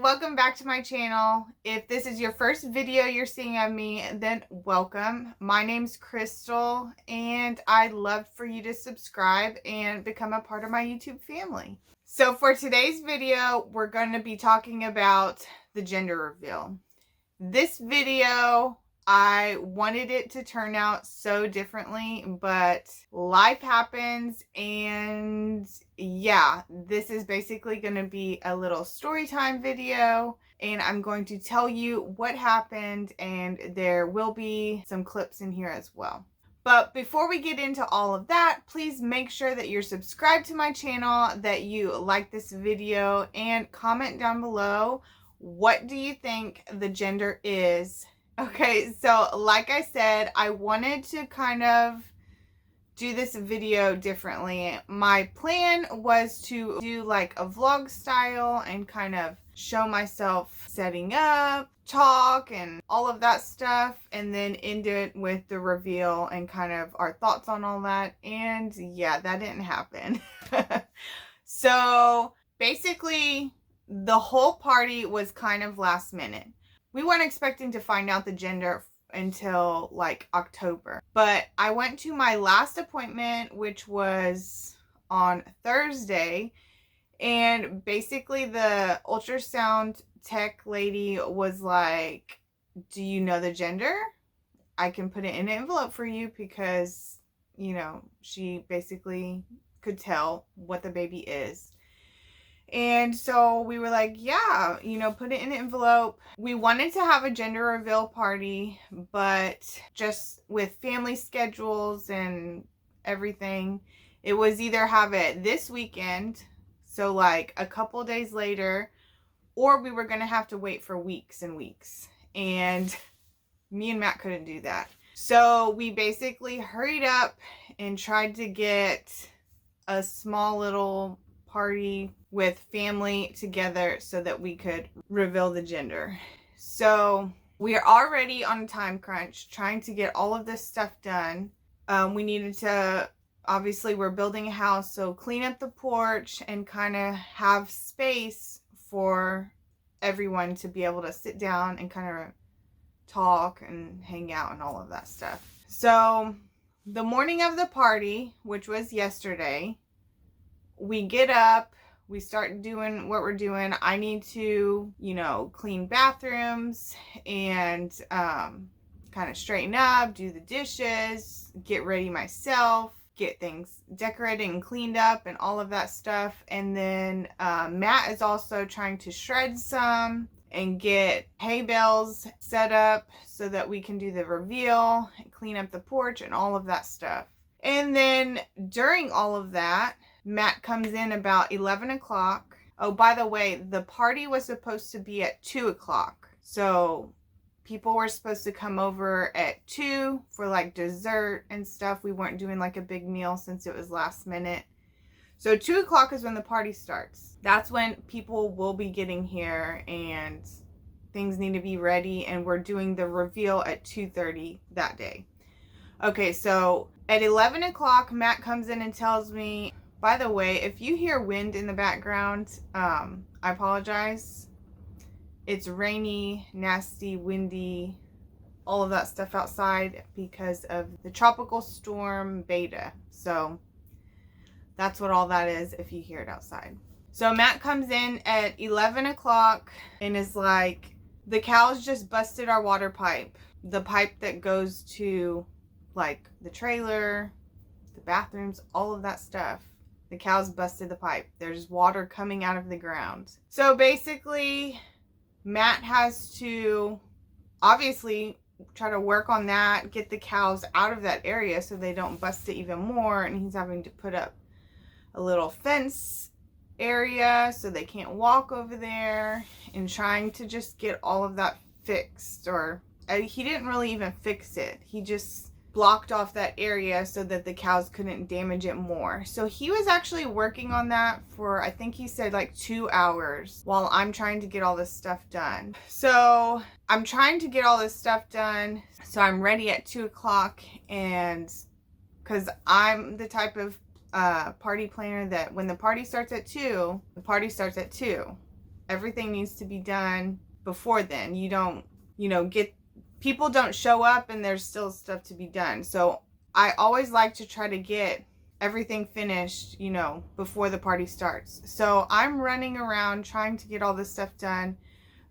welcome back to my channel. If this is your first video you're seeing of me, then welcome. My name's Crystal, and I'd love for you to subscribe and become a part of my YouTube family. So for today's video, we're going to be talking about the gender reveal. This video, I wanted it to turn out so differently, but life happens, and yeah, this is basically going to be a little story time video, and I'm going to tell you what happened, and there will be some clips in here as well. But before we get into all of that, please make sure that you're subscribed to my channel, that you like this video, and comment down below, what do you think the gender is? Okay, so like I said, I wanted to kind of do this video differently. My plan was to do like a vlog style and kind of show myself setting up, talk, and all of that stuff, and then end it with the reveal and kind of our thoughts on all that. And yeah, that didn't happen. So basically, the whole party was kind of last minute. We weren't expecting to find out the gender until like October. But I went to my last appointment, which was on Thursday, and basically the ultrasound tech lady was like, do you know the gender? I can put it in an envelope for you, because, you know, she basically could tell what the baby is. And so we were like, yeah, you know, put it in an envelope. We wanted to have a gender reveal party, but just with family schedules and everything, it was either have it this weekend, so like a couple days later, or we were going to have to wait for weeks and weeks. And me and Matt couldn't do that. So we basically hurried up and tried to get a small little party with family together so that we could reveal the gender. So we are already on a time crunch trying to get all of this stuff done. We needed to, obviously we're building a house, so clean up the porch and kind of have space for everyone to be able to sit down and kind of talk and hang out and all of that stuff. So the morning of the party, which was yesterday, we get up, we start doing what we're doing. I need to, you know, clean bathrooms and kind of straighten up, do the dishes, get ready myself, get things decorated and cleaned up and all of that stuff. And then Matt is also trying to shred some and get hay bales set up so that we can do the reveal and clean up the porch and all of that stuff. And then during all of that, Matt comes in about 11 o'clock. Oh, by the way, the party was supposed to be at 2 o'clock. So people were supposed to come over at 2 for like dessert and stuff. We weren't doing like a big meal since it was last minute. So 2 o'clock is when the party starts. That's when people will be getting here and things need to be ready. And we're doing the reveal at 2:30 that day. Okay, so at 11 o'clock, Matt comes in and tells me, by the way, if you hear wind in the background, I apologize. It's rainy, nasty, windy, all of that stuff outside because of the tropical storm Beta. So that's what all that is if you hear it outside. So Matt comes in at 11 o'clock and is like, the cows just busted our water pipe. The pipe that goes to like the trailer, the bathrooms, all of that stuff. The cows busted the pipe. There's water coming out of the ground. So basically, Matt has to obviously try to work on that, get the cows out of that area so they don't bust it even more. And he's having to put up a little fence area so they can't walk over there, and trying to just get all of that fixed. Or he didn't really even fix it. He just blocked off that area so that the cows couldn't damage it more. So he was actually working on that for, I think he said like 2 hours, while I'm trying to get all this stuff done. So I'm trying to get all this stuff done so I'm ready at 2 o'clock, and because I'm the type of party planner that when the party starts at 2, the party starts at 2. everything needs to be done before then. You don't, people don't show up and there's still stuff to be done. So I always like to try to get everything finished, before the party starts. So I'm running around trying to get all this stuff done.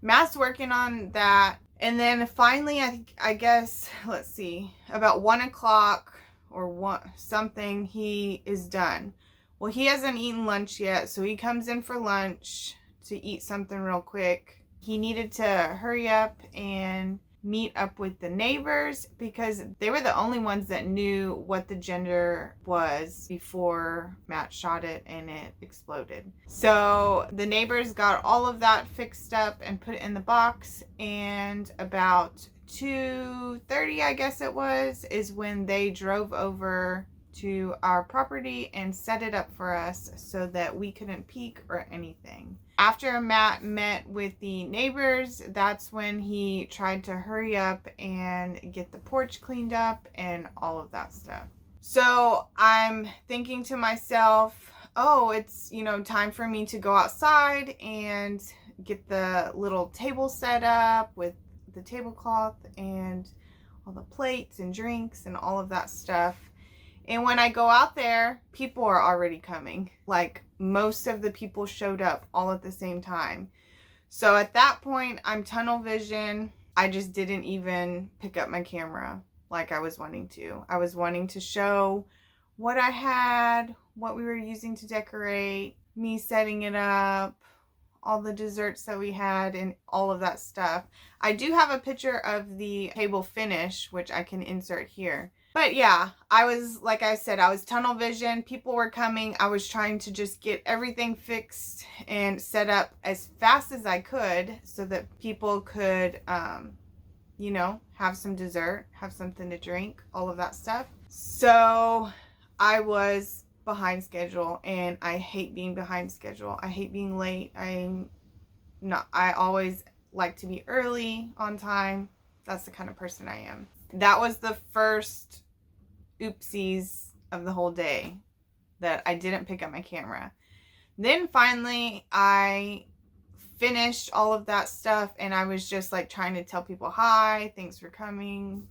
Matt's working on that. And then finally, I guess, let's see, about 1 o'clock or something, he is done. Well, he hasn't eaten lunch yet, so he comes in for lunch to eat something real quick. He needed to hurry up and meet up with the neighbors because they were the only ones that knew what the gender was before Matt shot it and it exploded. So the neighbors got all of that fixed up and put it in the box, and about 2:30, I guess it was, is when they drove over to our property and set it up for us so that we couldn't peek or anything. After Matt met with the neighbors, that's when he tried to hurry up and get the porch cleaned up and all of that stuff. So I'm thinking to myself, oh, it's, time for me to go outside and get the little table set up with the tablecloth and all the plates and drinks and all of that stuff. And when I go out there, people are already coming. Like, most of the people showed up all at the same time. So at that point, I'm tunnel vision. I just didn't even pick up my camera like I was wanting to. I was wanting to show what I had, what we were using to decorate, me setting it up, all the desserts that we had, and all of that stuff. I do have a picture of the table finish, which I can insert here. But yeah, like I said, I was tunnel vision. People were coming. I was trying to just get everything fixed and set up as fast as I could so that people could, have some dessert, have something to drink, all of that stuff. So I was behind schedule, and I hate being behind schedule. I hate being late. I always like to be early, on time. That's the kind of person I am. That was the first oopsies of the whole day, that I didn't pick up my camera. Then finally I finished all of that stuff, and I was just like trying to tell people hi, thanks for coming,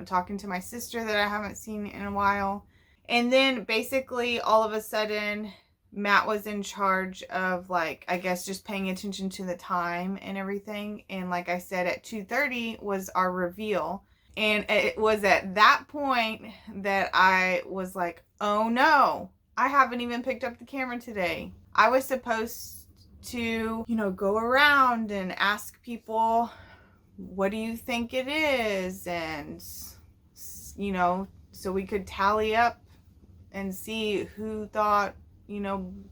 talking to my sister that I haven't seen in a while. And then basically all of a sudden Matt was in charge of, like, I guess just paying attention to the time and everything. And like I said, at 2:30 was our reveal. And it was at that point that I was like, oh no, I haven't even picked up the camera today. I was supposed to, go around and ask people, what do you think it is? And, so we could tally up and see who thought,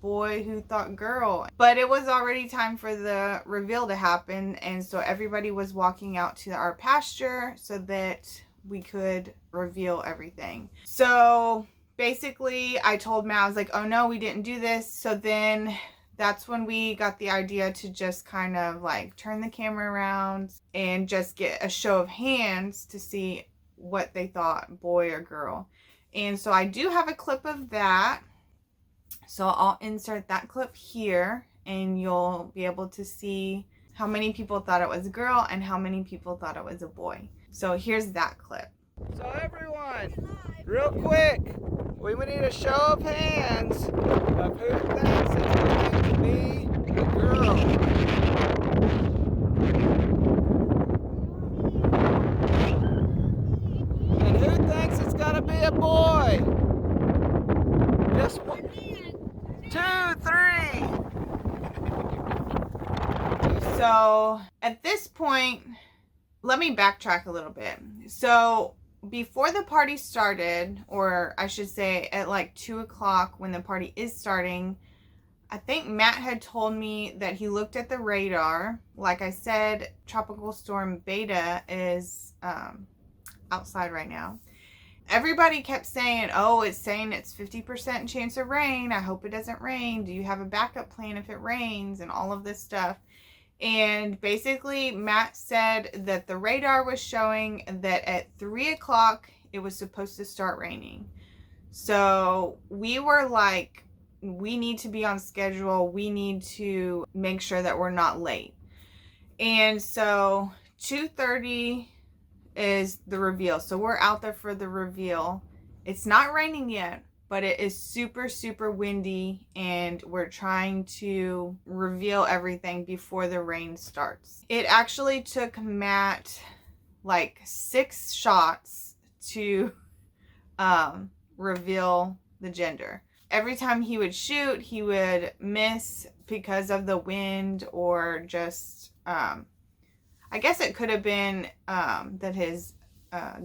boy, who thought girl. But it was already time for the reveal to happen, and so everybody was walking out to our pasture so that we could reveal everything. So basically I told Matt, I was like, oh no, we didn't do this. So then that's when we got the idea to just kind of like turn the camera around and just get a show of hands to see what they thought, boy or girl. And so I do have a clip of that. So I'll insert that clip here, and you'll be able to see how many people thought it was a girl and how many people thought it was a boy. So here's that clip. So everyone, real quick, we need a show of hands of who thinks it's going to be a girl. And who thinks it's going to be a boy? Just 1, 2, 3. So at this point, let me backtrack a little bit. So before the party started, or I should say at like 2 o'clock when the party is starting, I think Matt had told me that he looked at the radar. Like I said, Tropical Storm Beta is outside right now. Everybody kept saying, oh, it's saying it's 50% chance of rain. I hope it doesn't rain. Do you have a backup plan if it rains? And all of this stuff. And basically Matt said that the radar was showing that at 3 o'clock it was supposed to start raining. So we were like we need to be on schedule. We need to make sure that we're not late. And so 2:30 is the reveal. So we're out there for the reveal. It's not raining yet, but it is super, super windy, and we're trying to reveal everything before the rain starts. It actually took Matt like 6 shots to reveal the gender. Every time he would shoot, he would miss because of the wind, or just I guess it could have been that his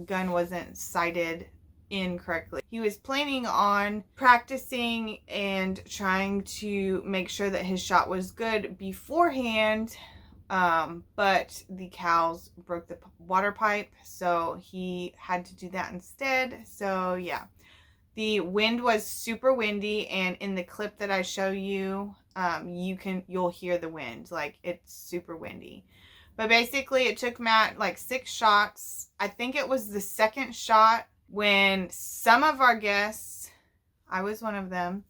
gun wasn't sighted incorrectly. He was planning on practicing and trying to make sure that his shot was good beforehand, but the cows broke the water pipe, so he had to do that instead. So yeah, the wind was super windy, and in the clip that I show you, you'll hear the wind. Like, it's super windy. But basically, it took Matt like 6 shots. I think it was the second shot when some of our guests, I was one of them,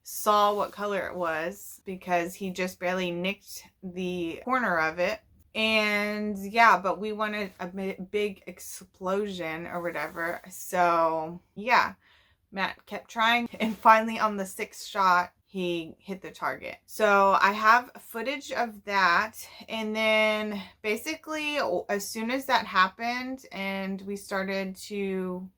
saw what color it was, because he just barely nicked the corner of it. And yeah, but we wanted a big explosion or whatever. So yeah, Matt kept trying, and finally on the 6th shot, he hit the target. So I have footage of that. And then basically, as soon as that happened and we started to,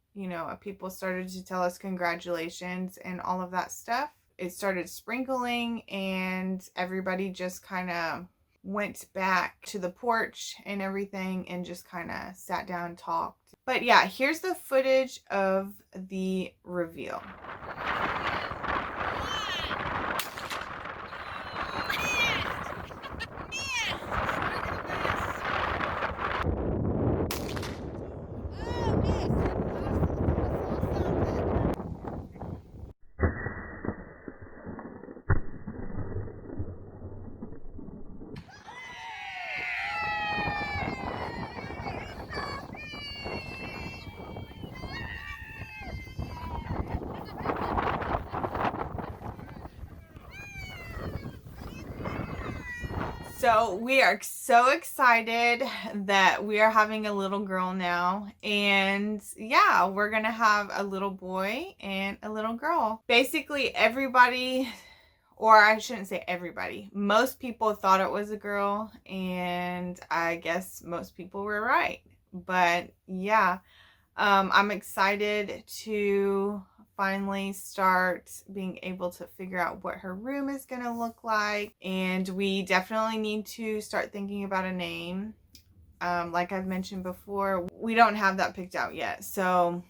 people started to tell us congratulations and all of that stuff, it started sprinkling, and everybody just kind of went back to the porch and everything and just kind of sat down and talked. But yeah, here's the footage of the reveal. So we are so excited that we are having a little girl now. And yeah, we're going to have a little boy and a little girl. Basically everybody, or I shouldn't say everybody, most people thought it was a girl, and I guess most people were right. But yeah, I'm excited to finally start being able to figure out what her room is going to look like. And we definitely need to start thinking about a name. Like I've mentioned before, we don't have that picked out yet. So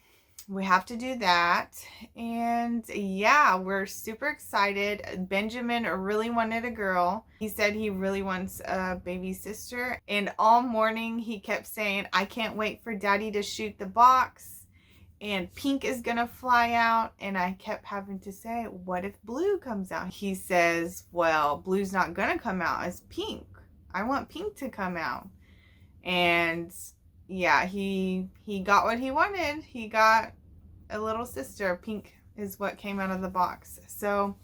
we have to do that. And yeah, we're super excited. Benjamin really wanted a girl. He said he really wants a baby sister. And all morning he kept saying, I can't wait for Daddy to shoot the box, and Pink is gonna fly out. And I kept having to say, what if Blue comes out? He says, well, Blue's not gonna come out, as Pink. I want Pink to come out. And yeah, he got what he wanted. He got a little sister. Pink is what came out of the box. So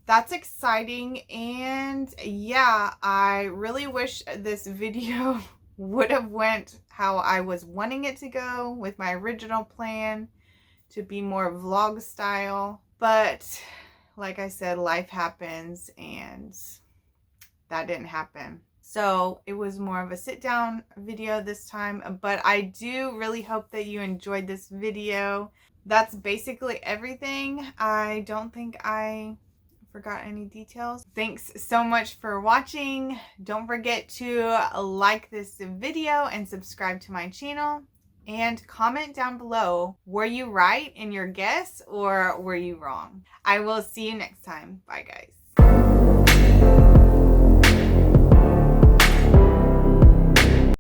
that's exciting. And yeah, I really wish this video would have went how I was wanting it to go with my original plan, to be more vlog style. But like I said, life happens, and that didn't happen. So it was more of a sit down video this time. But I do really hope that you enjoyed this video. That's basically everything. I don't think I forgot any details. Thanks so much for watching. Don't forget to like this video and subscribe to my channel, and comment down below, were you right in your guess or were you wrong? I will see you next time. Bye guys.